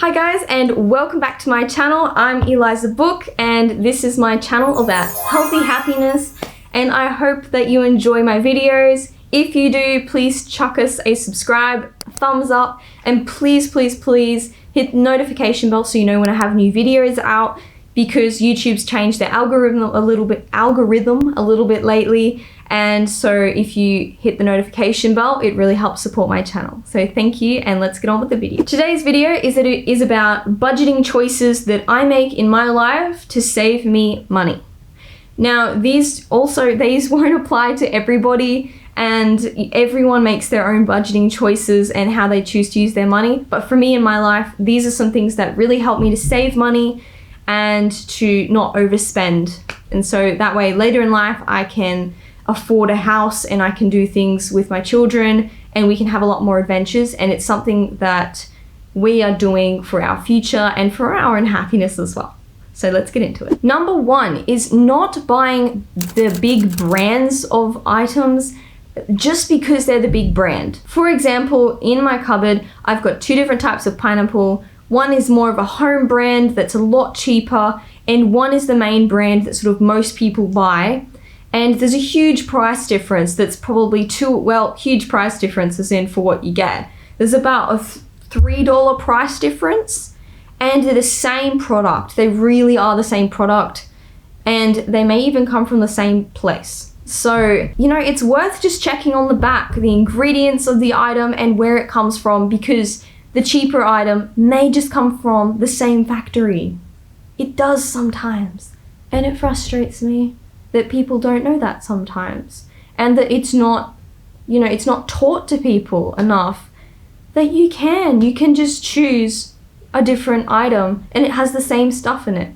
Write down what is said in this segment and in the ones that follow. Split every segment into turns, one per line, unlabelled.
Hi guys, and welcome back to my channel. I'm Eliza Book, and this is my channel about healthy happiness, and I hope that you enjoy my videos. If you do, please chuck us a subscribe, thumbs up, and please hit the notification bell so you know when I have new videos out, because YouTube's changed their algorithm a little bit lately. And so if you hit the notification bell, it really helps support my channel. So thank you, and let's get on with the video. Today's video is about budgeting choices that I make in my life to save me money. Now, these won't apply to everybody, and everyone makes their own budgeting choices and how they choose to use their money. But for me in my life, these are some things that really help me to save money and to not overspend. And so that way later in life, I can afford a house and I can do things with my children and we can have a lot more adventures, and it's something that we are doing for our future and for our own happiness as well. So let's get into it. Number one is not buying the big brands of items just because they're the big brand. For example, in my cupboard, I've got two different types of pineapple. One is more of a home brand that's a lot cheaper, and one is the main brand that sort of most people buy. And there's a huge price difference that's probably huge price difference as in for what you get. There's about a $3 price difference, and they're the same product. They really are the same product, and they may even come from the same place. So, you know, it's worth just checking on the back, the ingredients of the item and where it comes from, because the cheaper item may just come from the same factory. It does sometimes, and it frustrates me that people don't know that sometimes, and that it's not taught to people enough that you can just choose a different item and it has the same stuff in it.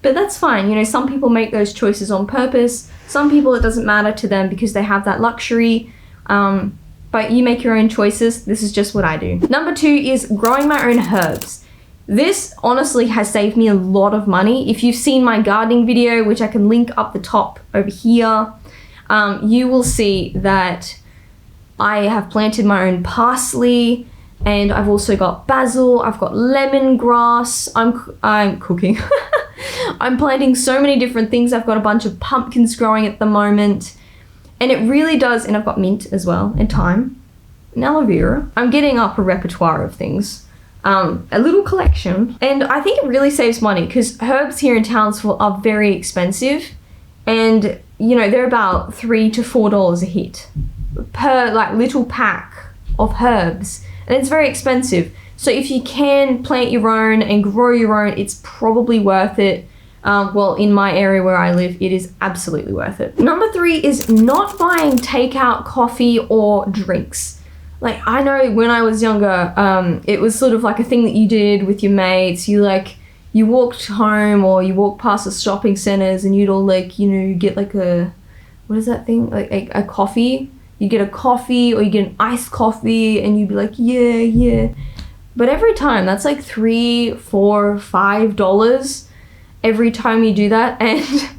But that's fine, you know, some people make those choices on purpose. Some people, it doesn't matter to them because they have that luxury, but you make your own choices. This is just what I do. Number two is growing my own herbs. This honestly has saved me a lot of money. If you've seen my gardening video, which I can link up the top over here, you will see that I have planted my own parsley, and I've also got basil, I've got lemongrass, I'm cooking. I'm planting so many different things. I've got a bunch of pumpkins growing at the moment, and it really does, and I've got mint as well, and thyme, and aloe vera. I'm getting up a repertoire of things. A little collection, and I think it really saves money because herbs here in Townsville are very expensive, and you know, they're about $3 to $4 a hit per little pack of herbs, and it's very expensive. So if you can plant your own and grow your own, it's probably worth it. Well, in my area where I live, it is absolutely worth it. Number three is not buying takeout coffee or drinks. Like, I know when I was younger, it was sort of like a thing that you did with your mates. You walked home or you walked past the shopping centers and you'd all get like what is that thing? Like a coffee. You get a coffee or you get an iced coffee and you'd be like, yeah. But every time, that's like $3, $4, $5 every time you do that. And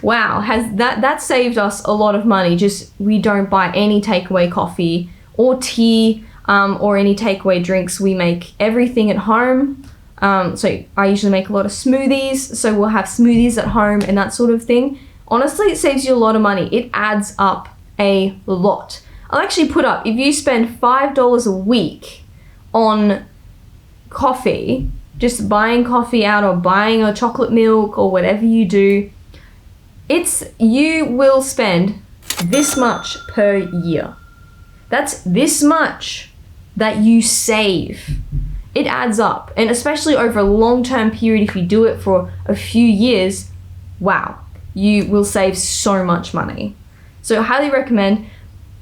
wow, that saved us a lot of money. Just, we don't buy any takeaway coffee or tea, or any takeaway drinks. We make everything at home. So I usually make a lot of smoothies, so we'll have smoothies at home and that sort of thing. Honestly, it saves you a lot of money. It adds up a lot. I'll actually put up, if you spend $5 a week on coffee, just buying coffee out or buying a chocolate milk or whatever you do, you will spend this much per year. That's this much that you save. It adds up, and especially over a long-term period, if you do it for a few years, wow, you will save so much money. So I highly recommend,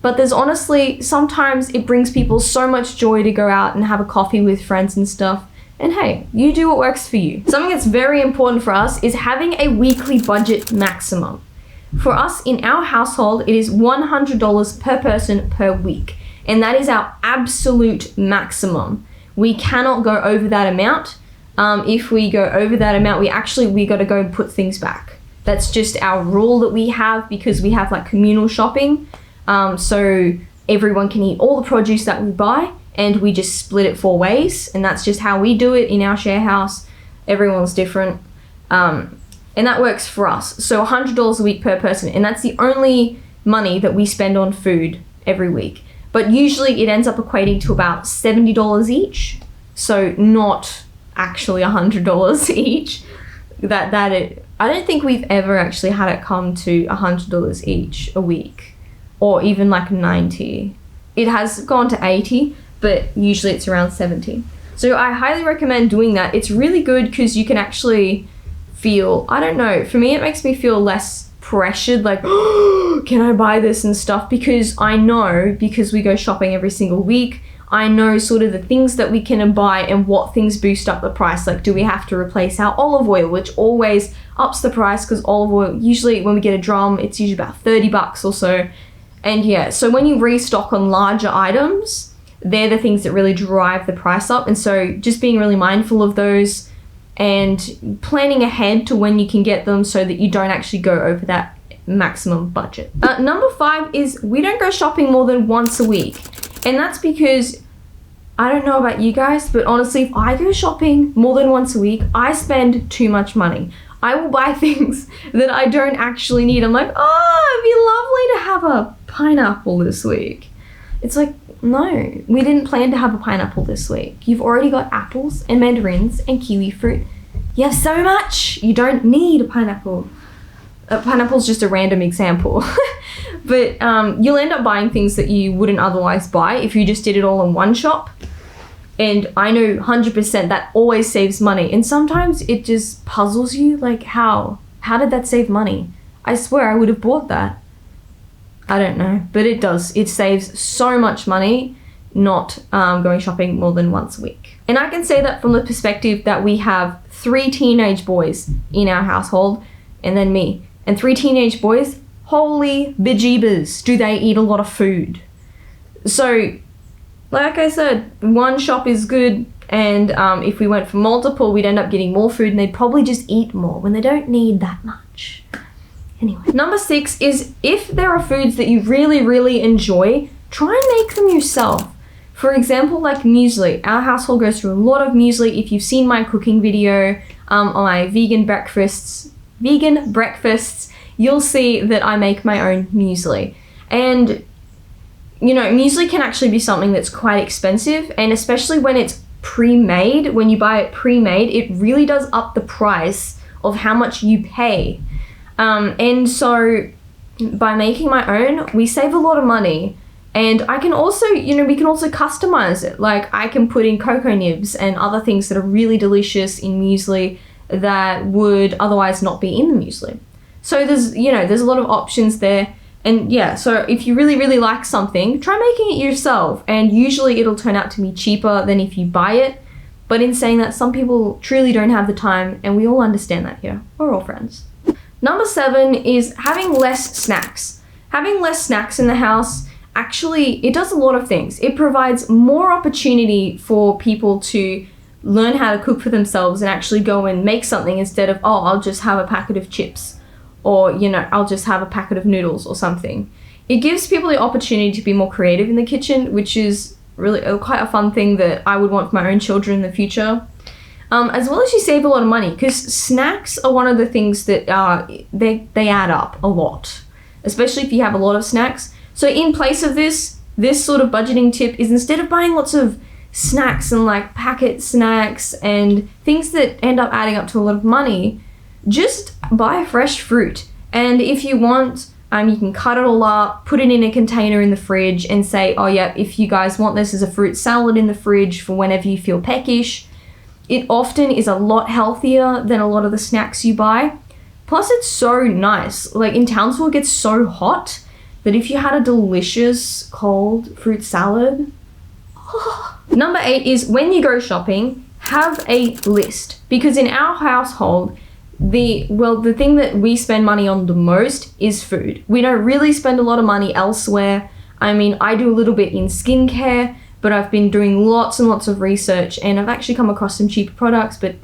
but there's honestly, sometimes it brings people so much joy to go out and have a coffee with friends and stuff, and hey, you do what works for you. Something that's very important for us is having a weekly budget maximum. For us in our household, it is $100 per person per week, and that is our absolute maximum. We cannot go over that amount. If we go over that amount, we got to go and put things back. That's just our rule that we have, because we have like communal shopping. So everyone can eat all the produce that we buy, and we just split it 4 ways, and that's just how we do it in our share house. Everyone's different, and that works for us. So $100 a week per person, and that's the only money that we spend on food every week. But usually it ends up equating to about $70 each, so not actually $100 each. I don't think we've ever actually had it come to $100 each a week, or even like 90. It has gone to 80, but usually it's around 70. So I highly recommend doing that. It's really good because you can actually feel, I don't know, for me it makes me feel less pressured, like, oh, can I buy this and stuff? Because I know, because we go shopping every single week, I know sort of the things that we can buy and what things boost up the price. Like, do we have to replace our olive oil, which always ups the price, because olive oil, usually when we get a drum, it's usually about $30 or so. And yeah, so when you restock on larger items, they're the things that really drive the price up. And so just being really mindful of those and planning ahead to when you can get them so that you don't actually go over that maximum budget. Number 5 is we don't go shopping more than once a week. And that's because, I don't know about you guys, but honestly, if I go shopping more than once a week, I spend too much money. I will buy things that I don't actually need. I'm like, oh, it'd be lovely to have a pineapple this week. It's like, no, we didn't plan to have a pineapple this week. You've already got apples and mandarins and kiwi fruit. You have so much. You don't need a pineapple. A pineapple's just a random example. But you'll end up buying things that you wouldn't otherwise buy if you just did it all in one shop. And I know 100% that always saves money. And sometimes it just puzzles you, like, how did that save money? I swear I would have bought that. I don't know, but it does. It saves so much money not going shopping more than once a week. And I can say that from the perspective that we have 3 teenage boys in our household, and then me. And 3 teenage boys, holy bejeebers, do they eat a lot of food. So, like I said, one shop is good, and if we went for multiple, we'd end up getting more food, and they'd probably just eat more when they don't need that much. Anyway, number 6 is if there are foods that you really, really enjoy, try and make them yourself. For example, like muesli. Our household goes through a lot of muesli. If you've seen my cooking video on my vegan breakfasts, you'll see that I make my own muesli. And, you know, muesli can actually be something that's quite expensive, and especially when it's pre-made, when you buy it pre-made, it really does up the price of how much you pay. And so by making my own, we save a lot of money. And I can also, you know, we can also customize it. Like, I can put in cocoa nibs and other things that are really delicious in muesli that would otherwise not be in the muesli. So there's a lot of options there. And yeah, so if you really, really like something, try making it yourself. And usually it'll turn out to be cheaper than if you buy it. But in saying that, some people truly don't have the time, and we all understand that here. We're all friends. Number 7 is having less snacks. Having less snacks in the house, actually, it does a lot of things. It provides more opportunity for people to learn how to cook for themselves and actually go and make something instead of, oh, I'll just have a packet of chips, or, you know, I'll just have a packet of noodles or something. It gives people the opportunity to be more creative in the kitchen, which is really quite a fun thing that I would want for my own children in the future. As well as you save a lot of money, because snacks are one of the things that they add up a lot, especially if you have a lot of snacks. So in place of this sort of budgeting tip is, instead of buying lots of snacks and like packet snacks and things that end up adding up to a lot of money, just buy fresh fruit. And if you want, you can cut it all up, put it in a container in the fridge, and say, oh yeah, if you guys want this as a fruit salad in the fridge for whenever you feel peckish. It often is a lot healthier than a lot of the snacks you buy. Plus, it's so nice. Like, in Townsville, it gets so hot that if you had a delicious cold fruit salad. Number 8 is, when you go shopping, have a list. Because in our household, the thing that we spend money on the most is food. We don't really spend a lot of money elsewhere. I mean, I do a little bit in skincare, but I've been doing lots and lots of research, and I've actually come across some cheaper products, but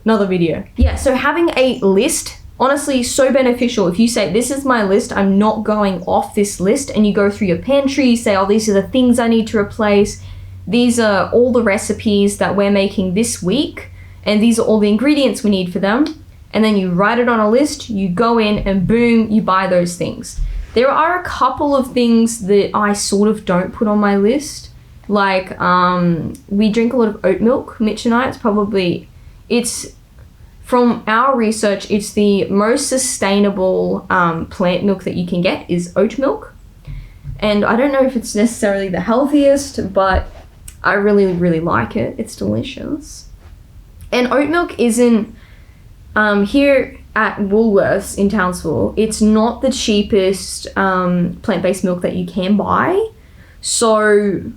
another video. Yeah, so having a list, honestly, so beneficial. If you say, this is my list, I'm not going off this list, and you go through your pantry, you say, oh, these are the things I need to replace, these are all the recipes that we're making this week, and these are all the ingredients we need for them. And then you write it on a list, you go in and boom, you buy those things. There are a couple of things that I sort of don't put on my list. Like, we drink a lot of oat milk, Mitch and I. It's from our research, it's the most sustainable plant milk that you can get is oat milk. And I don't know if it's necessarily the healthiest, but I really, really like it. It's delicious. And oat milk isn't, here at Woolworths in Townsville, it's not the cheapest plant-based milk that you can buy. So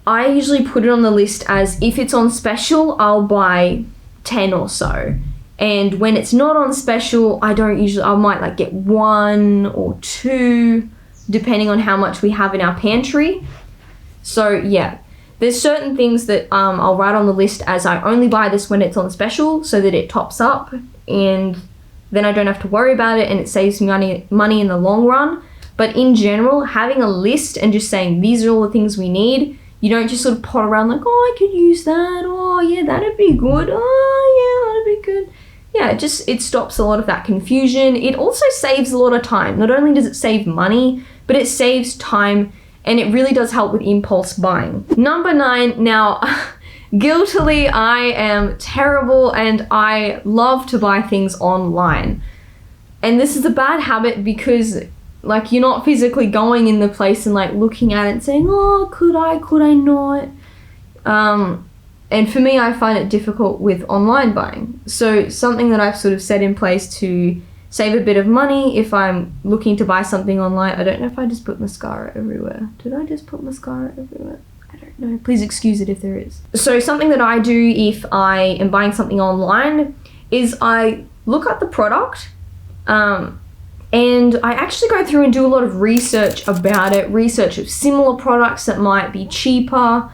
I usually put it on the list as if it's on special, I'll buy 10 or so. And when it's not on special, I might like get 1 or 2, depending on how much we have in our pantry. So yeah, there's certain things that I'll write on the list as I only buy this when it's on special so that it tops up, and then I don't have to worry about it and it saves me money in the long run. But in general, having a list and just saying these are all the things we need, you don't just sort of pot around like, oh, I could use that. Oh, yeah, that'd be good. Oh, yeah, that'd be good. Yeah, it stops a lot of that confusion. It also saves a lot of time. Not only does it save money, but it saves time, and it really does help with impulse buying. Number 9, now, guiltily, I am terrible and I love to buy things online. And this is a bad habit because like you're not physically going in the place and like looking at it and saying, oh, could I not? And for me, I find it difficult with online buying. So something that I've sort of set in place to save a bit of money if I'm looking to buy something online. I don't know if I just put mascara everywhere. Did I just put mascara everywhere? I don't know. Please excuse it if there is. So something that I do if I am buying something online is I look at the product, and I actually go through and do a lot of research about it, research of similar products that might be cheaper.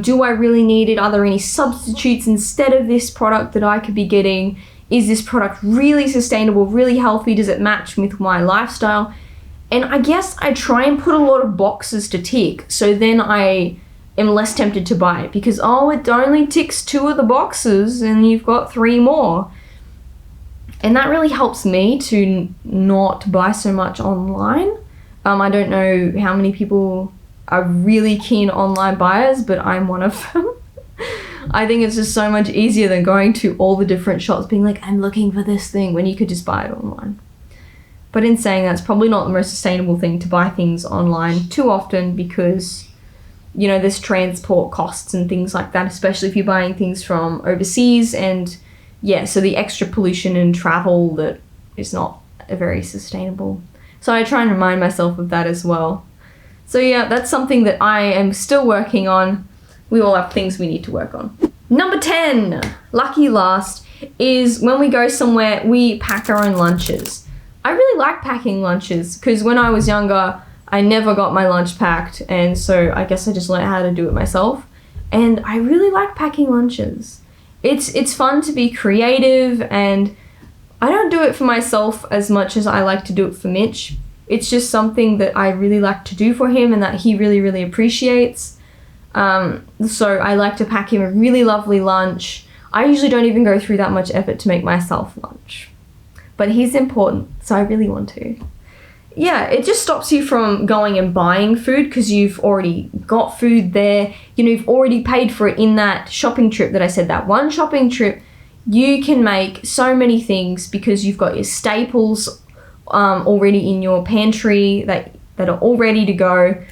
Do I really need it? Are there any substitutes instead of this product that I could be getting? Is this product really sustainable, really healthy? Does it match with my lifestyle? And I guess I try and put a lot of boxes to tick, so then I am less tempted to buy it because, oh, it only ticks 2 of the boxes and you've got 3 more. And that really helps me to not buy so much online. I don't know how many people are really keen online buyers, but I'm one of them. I think it's just so much easier than going to all the different shops being like, I'm looking for this thing, when you could just buy it online. But in saying that, it's probably not the most sustainable thing to buy things online too often because, you know, there's transport costs and things like that, especially if you're buying things from overseas. And yeah, so the extra pollution and travel that is not very sustainable. So I try and remind myself of that as well. So yeah, that's something that I am still working on. We all have things we need to work on. Number 10, lucky last, is when we go somewhere, we pack our own lunches. I really like packing lunches because when I was younger, I never got my lunch packed, and so I guess I just learned how to do it myself. And I really like packing lunches. It's fun to be creative, and I don't do it for myself as much as I like to do it for Mitch. It's just something that I really like to do for him and that he really, really appreciates. So I like to pack him a really lovely lunch. I usually don't even go through that much effort to make myself lunch, but he's important, so I really want to. Yeah, it just stops you from going and buying food because you've already got food there. You know, you've already paid for it in that shopping trip that I said, that one shopping trip. You can make so many things because you've got your staples already in your pantry that are all ready to go.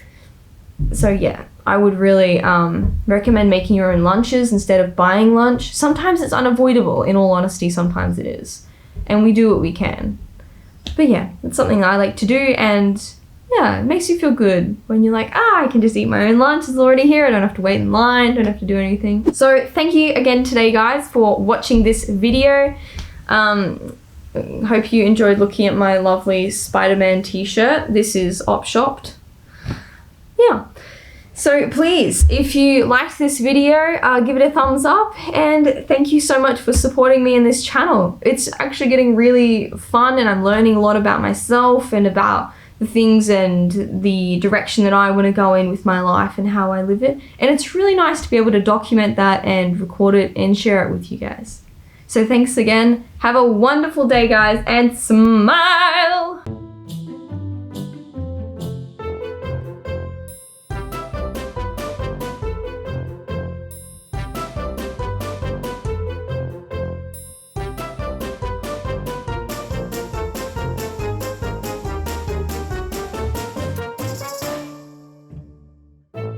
So yeah, I would really recommend making your own lunches instead of buying lunch. Sometimes it's unavoidable, in all honesty, sometimes it is. And we do what we can. But yeah, it's something I like to do, and yeah, it makes you feel good when you're like, I can just eat my own lunch, it's already here, I don't have to wait in line, don't have to do anything. So thank you again today, guys, for watching this video. Hope you enjoyed looking at my lovely Spider-Man t-shirt. This is op-shopped. Yeah. So please, if you liked this video, give it a thumbs up, and thank you so much for supporting me in this channel. It's actually getting really fun, and I'm learning a lot about myself and about the the things and the direction that I want to go in with my life and how I live it. And it's really nice to be able to document that and record it and share it with you guys. So thanks again. Have a wonderful day, guys, and smile!